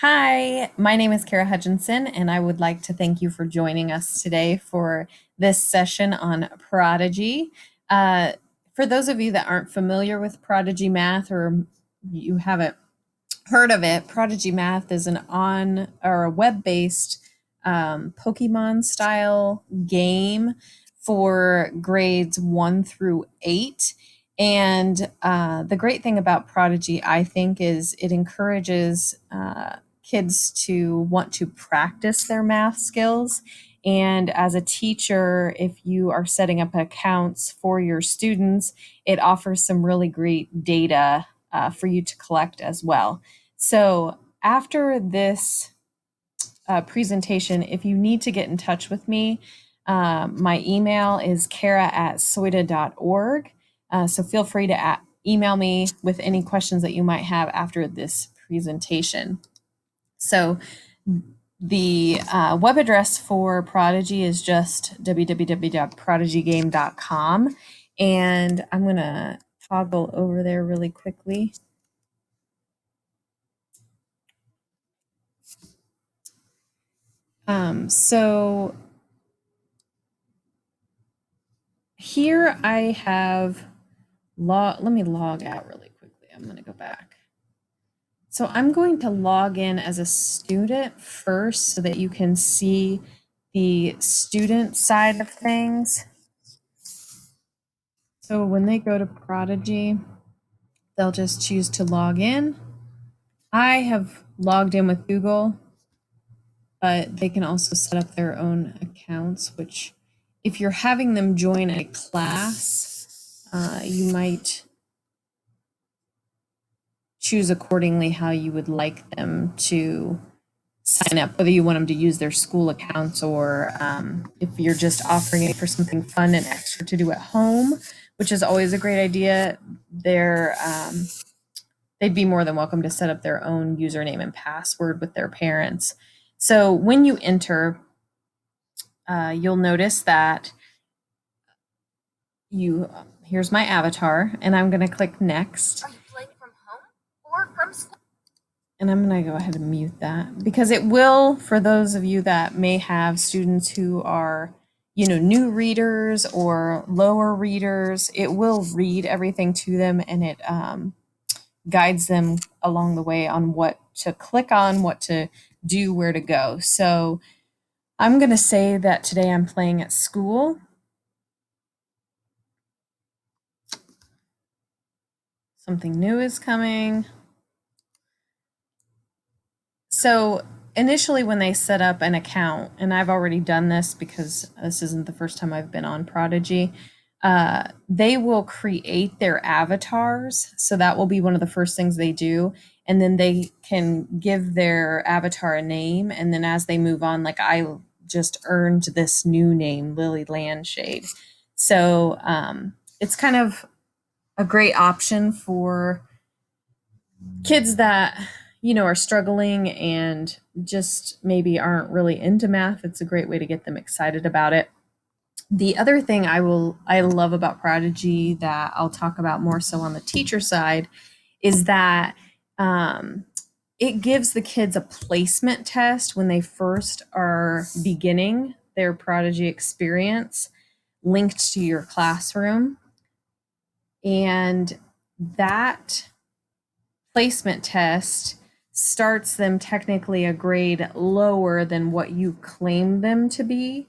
Hi, my name is Kara Hutchinson, and I would like to thank you for joining us today for this session on Prodigy. Uh, for those of you that aren't familiar with Prodigy Math or you haven't heard of it, Prodigy Math is an on or a web-based Pokemon style game for grades 1 through 8. And the great thing about Prodigy, I think, is it encourages kids to want to practice their math skills. And as a teacher, if you are setting up accounts for your students, it offers some really great data for you to collect as well. So after this presentation, if you need to get in touch with me, my email is kara@soida.org. So feel free to email me with any questions that you might have after this presentation. So the web address for Prodigy is just www.prodigygame.com. And I'm going to toggle over there really quickly. So here I have let me log out really quickly. I'm going to go back. So I'm going to log in as a student first so that you can see the student side of things. So when they go to Prodigy, they'll just choose to log in. I have logged in with Google, but they can also set up their own accounts, which if you're having them join a class, you might choose accordingly how you would like them to sign up, whether you want them to use their school accounts or if you're just offering it for something fun and extra to do at home, which is always a great idea. They'd be more than welcome to set up their own username and password with their parents. So when you enter, you'll notice that here's my avatar, and I'm going to click next. Are you playing from home or from school? And I'm going to go ahead and mute that because it will, for those of you that may have students who are, new readers or lower readers, it will read everything to them, and it guides them along the way on what to click on, what to do, where to go. So I'm going to say that today I'm playing at school. Something new is coming. So initially when they set up an account, and I've already done this because this isn't the first time I've been on Prodigy, they will create their avatars. So that will be one of the first things they do. And then they can give their avatar a name. And then as they move on, like I just earned this new name, Lily Landshade. So it's kind of a great option for kids that are struggling and just maybe aren't really into math. It's a great way to get them excited about it. The other thing I love about Prodigy that I'll talk about more so on the teacher side is that it gives the kids a placement test when they first are beginning their Prodigy experience linked to your classroom. And that placement test starts them technically a grade lower than what you claim them to be.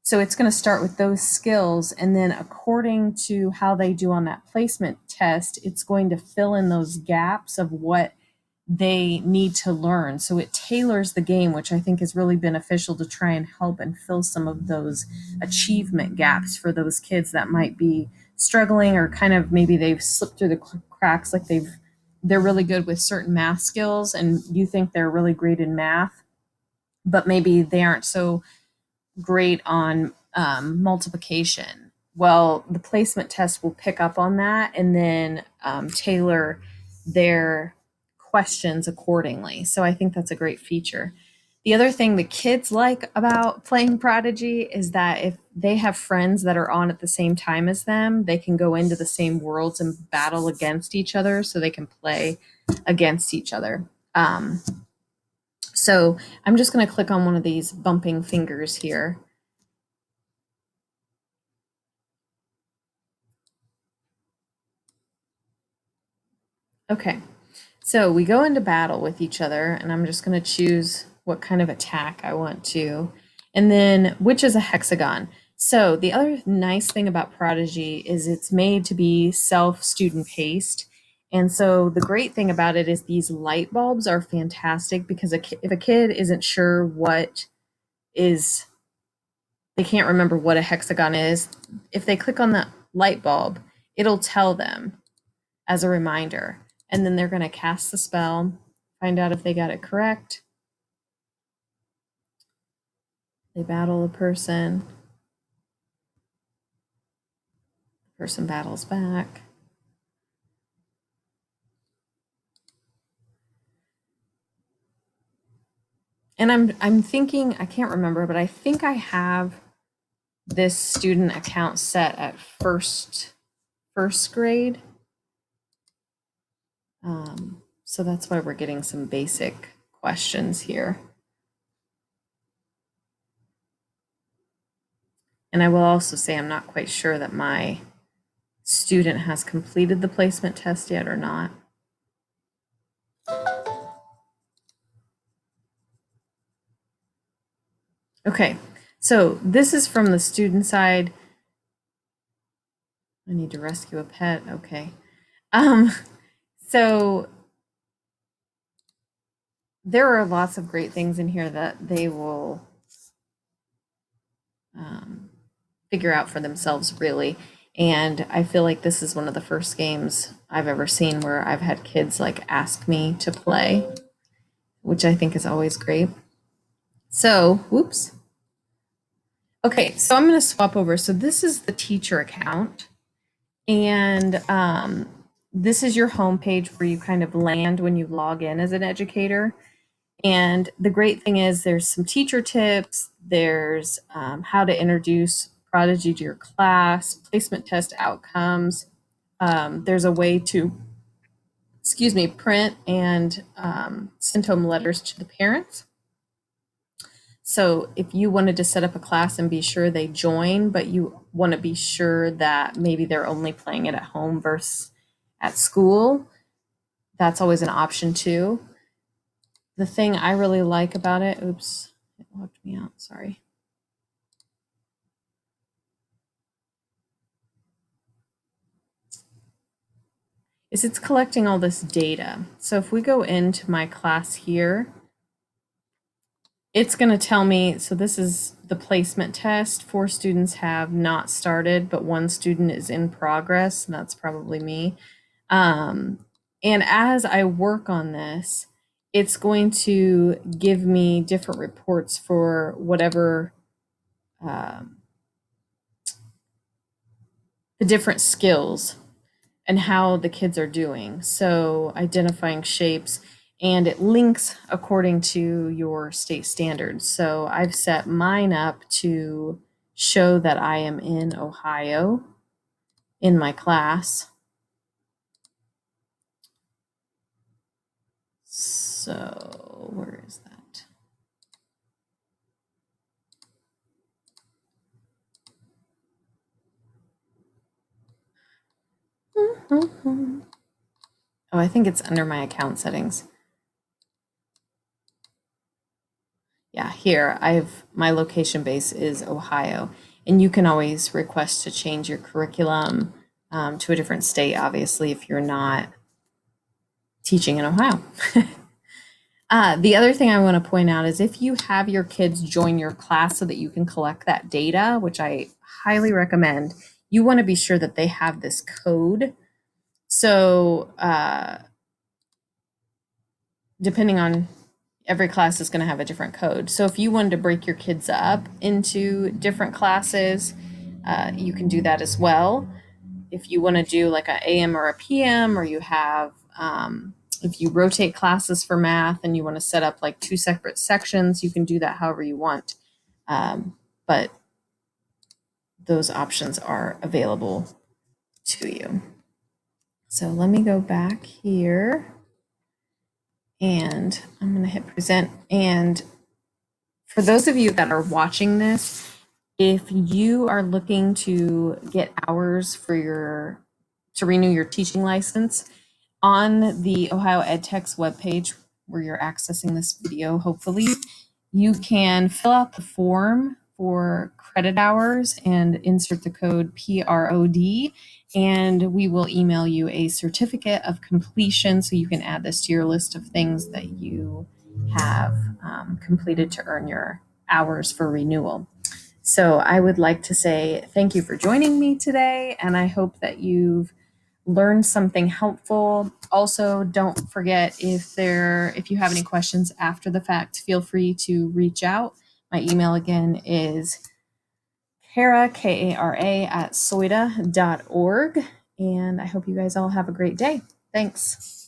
So it's going to start with those skills, and then according to how they do on that placement test, it's going to fill in those gaps of what they need to learn. So it tailors the game, which I think is really beneficial to try and help and fill some of those achievement gaps for those kids that might be struggling, or kind of maybe they've slipped through the cracks, like they're really good with certain math skills and you think they're really great in math, but maybe they aren't so great on multiplication. Well, the placement test will pick up on that and then tailor their questions accordingly. So I think that's a great feature. The other thing the kids like about playing Prodigy is that if they have friends that are on at the same time as them, they can go into the same worlds and battle against each other so they can play against each other. So I'm just going to click on one of these bumping fingers here. Okay, so we go into battle with each other, and I'm just going to choose what kind of attack I want to, and then which is a hexagon. So the other nice thing about Prodigy is it's made to be self-student paced. And so the great thing about it is these light bulbs are fantastic because if a kid isn't sure what is, they can't remember what a hexagon is, if they click on the light bulb, it'll tell them as a reminder. And then they're going to cast the spell, find out if they got it correct. They battle a person. The person battles back. And I'm thinking, I can't remember, but I think I have this student account set at first grade. So that's why we're getting some basic questions here. And I will also say I'm not quite sure that my student has completed the placement test yet or not. Okay, so this is from the student side. I need to rescue a pet. Okay. So there are lots of great things in here that they will figure out for themselves, really. And I feel like this is one of the first games I've ever seen where I've had kids like ask me to play, which I think is always great. So, whoops. Okay, so I'm going to swap over. So this is the teacher account. And this is your homepage where you kind of land when you log in as an educator. And the great thing is there's some teacher tips, there's how to introduce Prodigy to your class, placement test outcomes. There's a way to, print and send home letters to the parents. So if you wanted to set up a class and be sure they join, but you want to be sure that maybe they're only playing it at home versus at school, that's always an option too. The thing I really like about it, oops, it locked me out, sorry. Is it's collecting all this data. So if we go into my class here, it's going to tell me, so this is the placement test. 4 students have not started, but 1 student is in progress, and that's probably me. And as I work on this, it's going to give me different reports for whatever the different skills and how the kids are doing. So identifying shapes, and it links according to your state standards. So I've set mine up to show that I am in Ohio in my class. So where is that? Oh, I think it's under my account settings. Yeah, here my location base is Ohio, and you can always request to change your curriculum to a different state, obviously, if you're not teaching in Ohio. The other thing I want to point out is if you have your kids join your class so that you can collect that data, which I highly recommend, you want to be sure that they have this code. So depending on, every class is going to have a different code. So if you wanted to break your kids up into different classes, you can do that as well. If you want to do like a AM or a PM, or you have, if you rotate classes for math and you want to set up like 2 separate sections, you can do that however you want. But those options are available to you. So let me go back here And I'm going to hit present. And for those of you that are watching this, if you are looking to get hours for to renew your teaching license, on the Ohio EdTech's webpage where you're accessing this video, hopefully, you can fill out the form for credit hours and insert the code PROD, and we will email you a certificate of completion so you can add this to your list of things that you have completed to earn your hours for renewal. So I would like to say thank you for joining me today, and I hope that you've learned something helpful. Also, don't forget if you have any questions after the fact, feel free to reach out. My email again is Kara, Kara at soida.org. And I hope you guys all have a great day. Thanks.